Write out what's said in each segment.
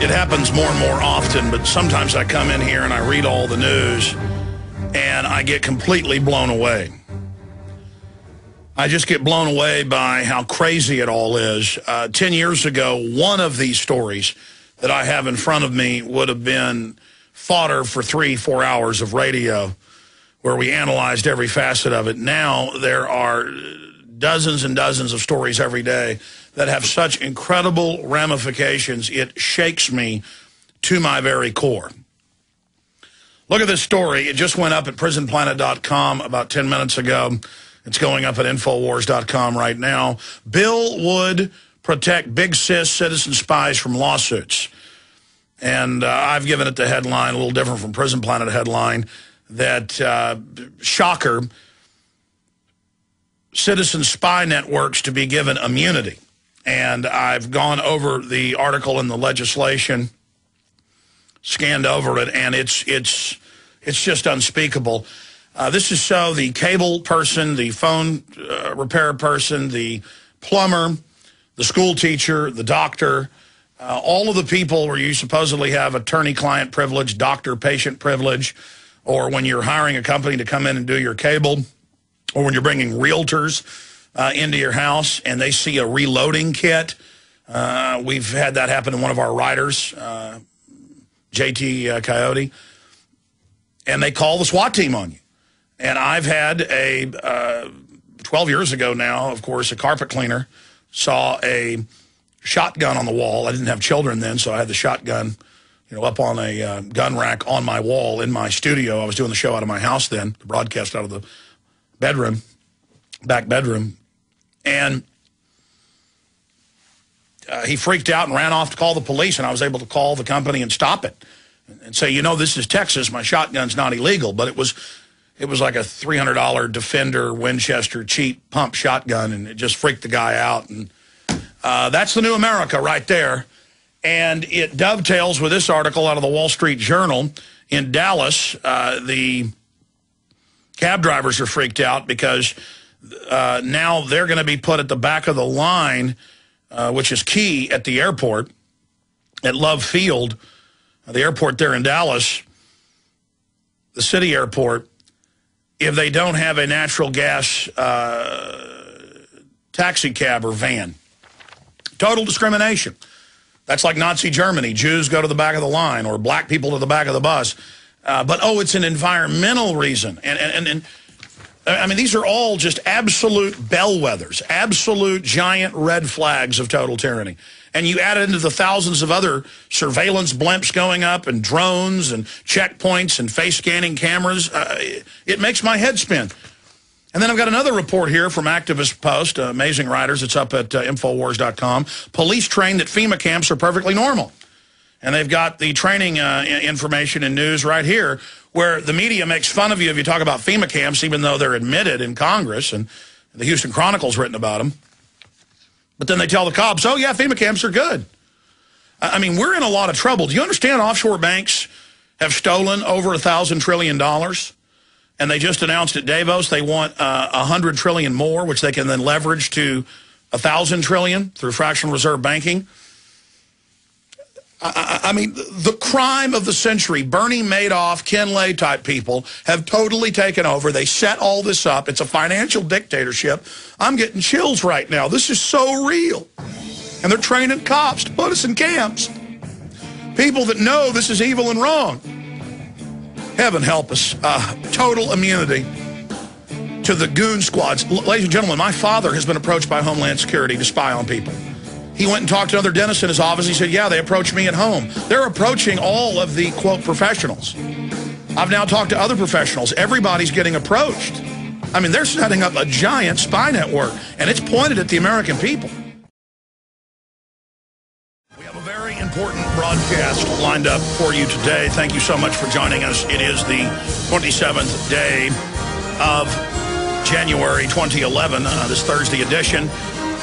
It happens more and more often, but sometimes I come in here and I read all the news and I get completely blown away. I just get blown away by how crazy it all is. 10 years ago, one of these stories that I have in front of me would have been fodder for 3-4 hours of radio where we analyzed every facet of it. Now there are dozens and dozens of stories every day that have such incredible ramifications, it shakes me to my very core. Look at this story. It just went up at prisonplanet.com about 10 minutes ago. It's going up at Infowars.com right now. Bill would protect big sis citizen spies from lawsuits. And I've given it the headline, a little different from Prison Planet headline, that, shocker, citizen spy networks to be given immunity. And I've gone over the article in the legislation, scanned over it, and it's just unspeakable. This is so the cable person, the phone repair person, the plumber, the school teacher, the doctor, all of the people where you supposedly have attorney-client privilege, doctor-patient privilege, or when you're hiring a company to come in and do your cable, or when you're bringing realtors into your house and they see a reloading kit. We've had that happen to one of our writers, JT Coyote, and they call the SWAT team on you. And I've had a, 12 years ago now, of course, a carpet cleaner saw a shotgun on the wall. I didn't have children then, so I had the shotgun, you know, up on a gun rack on my wall in my studio. I was doing the show out of my house then, the broadcast out of the bedroom, back bedroom. And he freaked out and ran off to call the police, and I was able to call the company and stop it and say, you know, this is Texas. My shotgun's not illegal, but it was like a $300 Defender Winchester cheap pump shotgun, and it just freaked the guy out. And that's the new America right there. And it dovetails with this article out of the Wall Street Journal. In Dallas, the cab drivers are freaked out because now they're going to be put at the back of the line, which is key at the airport, at Love Field, the airport there in Dallas, the city airport, if they don't have a natural gas taxi cab or van. Total discrimination. That's like Nazi Germany. Jews go to the back of the line, or black people to the back of the bus. But, oh, it's an environmental reason. And I mean, these are all just absolute bellwethers, absolute giant red flags of total tyranny. And you add it into the thousands of other surveillance blimps going up and drones and checkpoints and face scanning cameras. It makes my head spin. And then I've got another report here from Activist Post, amazing writers. It's up at Infowars.com. Police trained at FEMA camps are perfectly normal. And they've got the training information and news right here, where the media makes fun of you if you talk about FEMA camps, even though they're admitted in Congress, and the Houston Chronicle's written about them. But then they tell the cops, oh, yeah, FEMA camps are good. I mean, we're in a lot of trouble. Do you understand offshore banks have stolen over $1,000 trillion? And they just announced at Davos they want 100 trillion more, which they can then leverage to 1,000 trillion through fractional reserve banking. I mean, the crime of the century, Bernie Madoff, Ken Lay type people have totally taken over. They set all this up. It's a financial dictatorship. I'm getting chills right now. This is so real. And they're training cops to put us in camps. People that know this is evil and wrong. Heaven help us. Total immunity to the goon squads. Ladies and gentlemen, my father has been approached by Homeland Security to spy on people. He went and talked to another dentist in his office. He said, yeah, they approached me at home. They're approaching all of the, quote, professionals. I've now talked to other professionals. Everybody's getting approached. I mean, they're setting up a giant spy network, and it's pointed at the American people. We have a very important broadcast lined up for you today. Thank you so much for joining us. It is the 27th day of January 2011, this Thursday edition.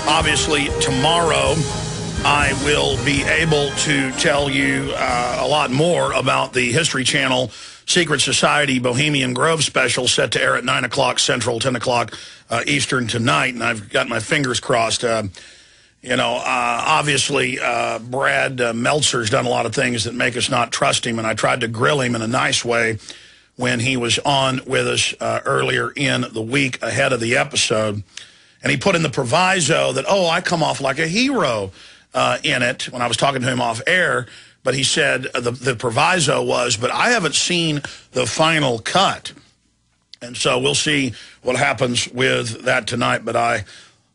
Obviously, tomorrow I will be able to tell you a lot more about the History Channel Secret Society Bohemian Grove special set to air at 9 o'clock Central, 10 o'clock Eastern tonight. And I've got my fingers crossed. You know, obviously, Brad Meltzer's done a lot of things that make us not trust him, and I tried to grill him in a nice way when he was on with us earlier in the week ahead of the episode. And he put in the proviso that, oh, I come off like a hero in it when I was talking to him off air. But he said the proviso was, but I haven't seen the final cut. And so we'll see what happens with that tonight. But I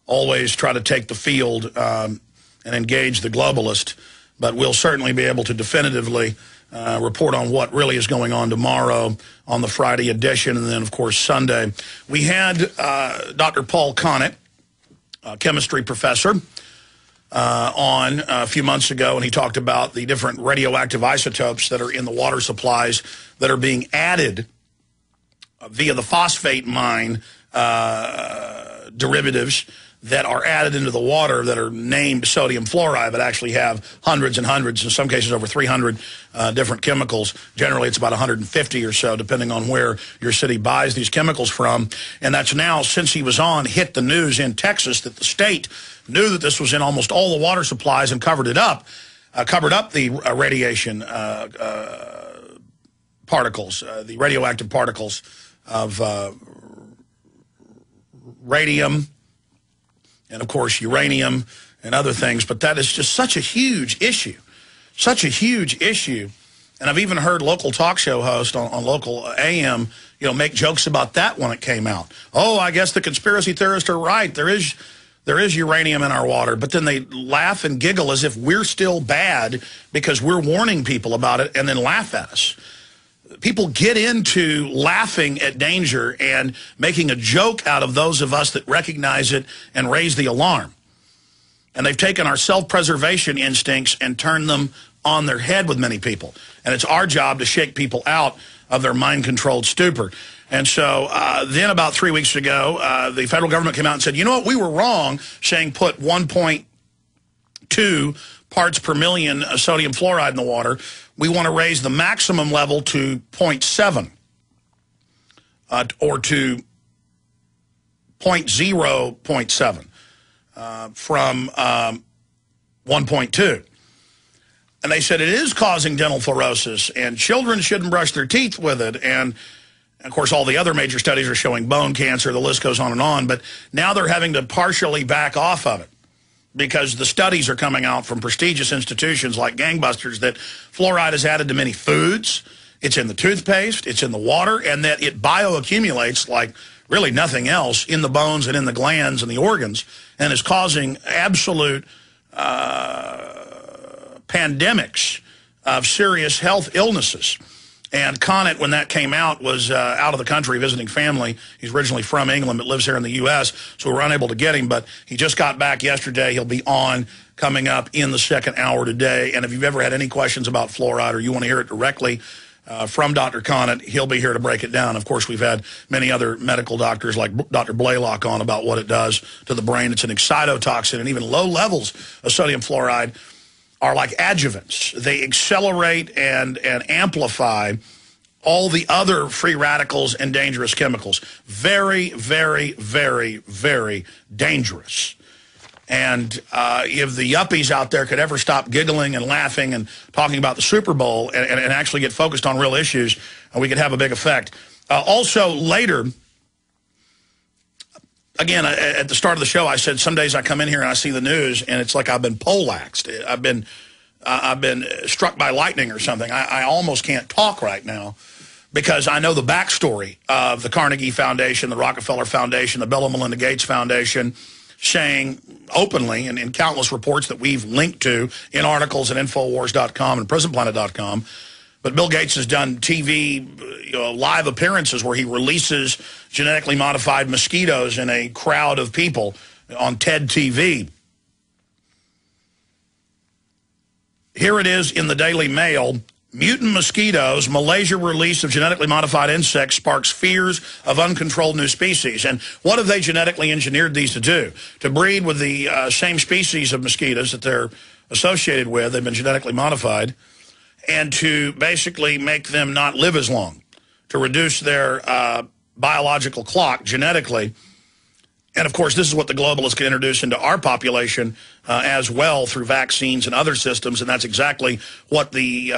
always try to take the field and engage the globalist. But we'll certainly be able to definitively report on what really is going on tomorrow on the Friday edition, and then, of course, Sunday. We had Dr. Paul Connett, a chemistry professor, on a few months ago, and he talked about the different radioactive isotopes that are in the water supplies that are being added via the phosphate mine derivatives that are added into the water that are named sodium fluoride, but actually have hundreds and hundreds, in some cases over 300 different chemicals. Generally, it's about 150 or so, depending on where your city buys these chemicals from. And that's now, since he was on, hit the news in Texas that the state knew that this was in almost all the water supplies and covered it up, covered up the radiation particles, the radioactive particles of radium, and, of course, uranium and other things. But that is just such a huge issue, such a huge issue. And I've even heard local talk show hosts on local AM, you know, make jokes about that when it came out. Oh, I guess the conspiracy theorists are right. There is uranium in our water. But then they laugh and giggle as if we're still bad because we're warning people about it and then laugh at us. People get into laughing at danger and making a joke out of those of us that recognize it and raise the alarm. And they've taken our self-preservation instincts and turned them on their head with many people. And it's our job to shake people out of their mind-controlled stupor. And so then about 3 weeks ago, the federal government came out and said, you know what, we were wrong saying put 1.2 parts per million sodium fluoride in the water. We want to raise the maximum level to 0.7 or to 0.7 from 1.2. And they said it is causing dental fluorosis, and children shouldn't brush their teeth with it. And, of course, all the other major studies are showing bone cancer. The list goes on and on. But now they're having to partially back off of it, because the studies are coming out from prestigious institutions like gangbusters that fluoride is added to many foods, it's in the toothpaste, it's in the water, and that it bioaccumulates like really nothing else in the bones and in the glands and the organs, and is causing absolute pandemics of serious health illnesses. And Connett, when that came out, was out of the country visiting family. He's originally from England but lives here in the U.S., so we were unable to get him. But he just got back yesterday. He'll be on coming up in the second hour today. And if you've ever had any questions about fluoride or you want to hear it directly from Dr. Connett, he'll be here to break it down. Of course, we've had many other medical doctors like Dr. Blaylock on about what it does to the brain. It's an excitotoxin, and even low levels of sodium fluoride are like adjuvants. They accelerate and amplify all the other free radicals and dangerous chemicals. Very, very, very, very dangerous. And if the yuppies out there could ever stop giggling and laughing and talking about the Super Bowl and actually get focused on real issues, we could have a big effect. Also, later, again, at the start of the show, I said some days I come in here and I see the news and it's like I've been poleaxed. I've been struck by lightning or something. I almost can't talk right now because I know the backstory of the Carnegie Foundation, the Rockefeller Foundation, the Bill and Melinda Gates Foundation, saying openly in countless reports that we've linked to in articles at Infowars.com and PrisonPlanet.com. But Bill Gates has done TV live appearances where he releases genetically modified mosquitoes in a crowd of people on TED TV. Here it is in the Daily Mail. Mutant mosquitoes, Malaysia release of genetically modified insects sparks fears of uncontrolled new species. And what have they genetically engineered these to do? To breed with the same species of mosquitoes that they're associated with. They've been genetically modified. And to basically make them not live as long, to reduce their biological clock genetically. And, of course, this is what the globalists can introduce into our population as well through vaccines and other systems, and that's exactly what the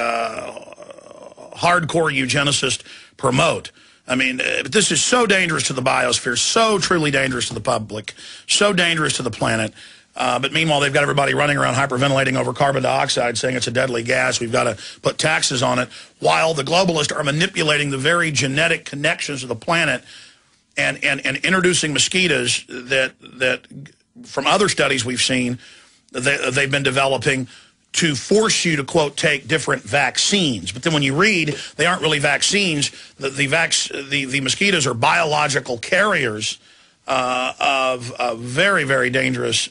hardcore eugenicists promote. I mean, this is so dangerous to the biosphere, so truly dangerous to the public, so dangerous to the planet. But meanwhile, they've got everybody running around hyperventilating over carbon dioxide, saying it's a deadly gas. We've got to put taxes on it, while the globalists are manipulating the very genetic connections of the planet and introducing mosquitoes that from other studies we've seen, they've been developing to force you to, quote, take different vaccines. But then when you read, they aren't really vaccines. The mosquitoes are biological carriers of very, very dangerous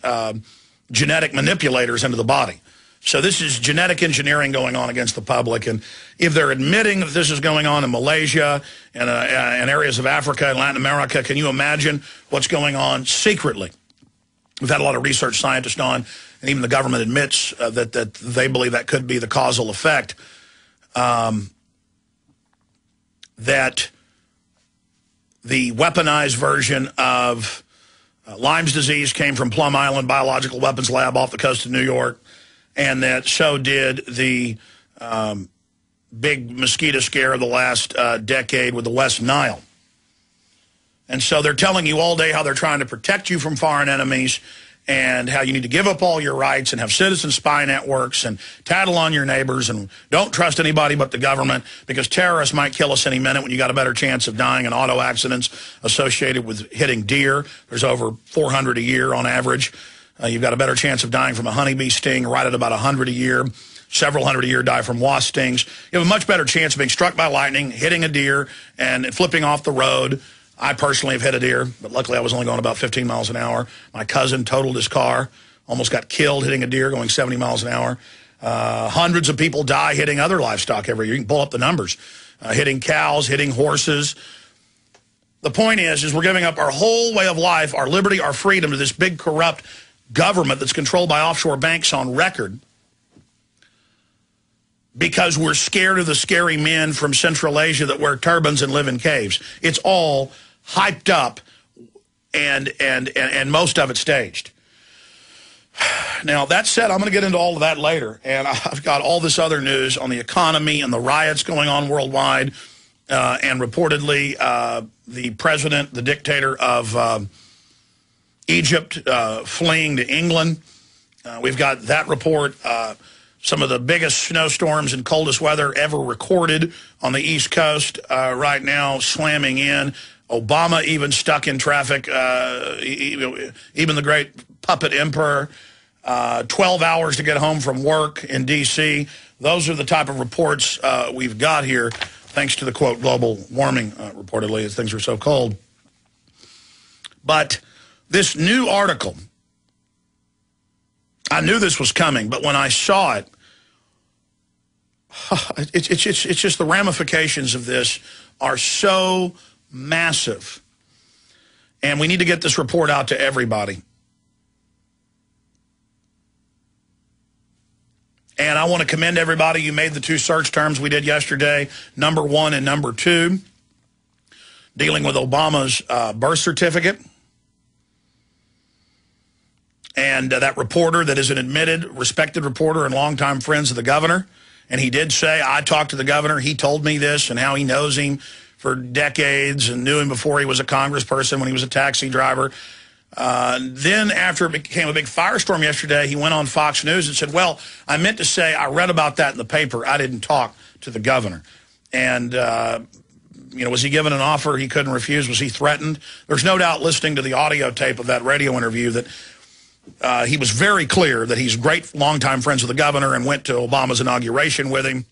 genetic manipulators into the body. So this is genetic engineering going on against the public. And if they're admitting that this is going on in Malaysia and areas of Africa and Latin America, can you imagine what's going on secretly? We've had a lot of research scientists on, and even the government admits that they believe that could be the causal effect, that the weaponized version of Lyme's disease came from Plum Island Biological Weapons Lab off the coast of New York, and that so did the big mosquito scare of the last decade with the West Nile. And so they're telling you all day how they're trying to protect you from foreign enemies and how you need to give up all your rights and have citizen spy networks and tattle on your neighbors and don't trust anybody but the government because terrorists might kill us any minute when you got a better chance of dying in auto accidents associated with hitting deer. There's over 400 a year on average. You've got a better chance of dying from a honeybee sting, right at about 100 a year. Several hundred a year die from wasp stings. You have a much better chance of being struck by lightning, hitting a deer, and flipping off the road. I personally have hit a deer, but luckily I was only going about 15 miles an hour. My cousin totaled his car, almost got killed hitting a deer going 70 miles an hour. Hundreds of people die hitting other livestock every year. You can pull up the numbers. Hitting cows, hitting horses. The point is we're giving up our whole way of life, our liberty, our freedom to this big corrupt government that's controlled by offshore banks on record because we're scared of the scary men from Central Asia that wear turbans and live in caves. It's all hyped up and most of it staged. Now, that said, I'm going to get into all of that later, and I've got all this other news on the economy and the riots going on worldwide, and reportedly the president, the dictator of Egypt, fleeing to England. We've got that report. Some of the biggest snowstorms and coldest weather ever recorded on the East Coast right now, slamming in. Obama even stuck in traffic, even the great puppet emperor, 12 hours to get home from work in D.C. Those are the type of reports we've got here, thanks to the, quote, global warming, reportedly, as things are so cold. But this new article, I knew this was coming, but when I saw it, it's just the ramifications of this are so massive. And we need to get this report out to everybody. And I want to commend everybody. You made the two search terms we did yesterday, number 1 and number 2, dealing with Obama's birth certificate. And that reporter that is an admitted, respected reporter and longtime friends of the governor. And he did say, I talked to the governor. He told me this and how he knows him for decades and knew him before he was a congressperson when he was a taxi driver. Then after it became a big firestorm yesterday, he went on Fox News and said, well, I meant to say I read about that in the paper. I didn't talk to the governor. And, you know, was he given an offer he couldn't refuse? Was he threatened? There's no doubt, listening to the audio tape of that radio interview, that he was very clear that he's great longtime friends with the governor and went to Obama's inauguration with him.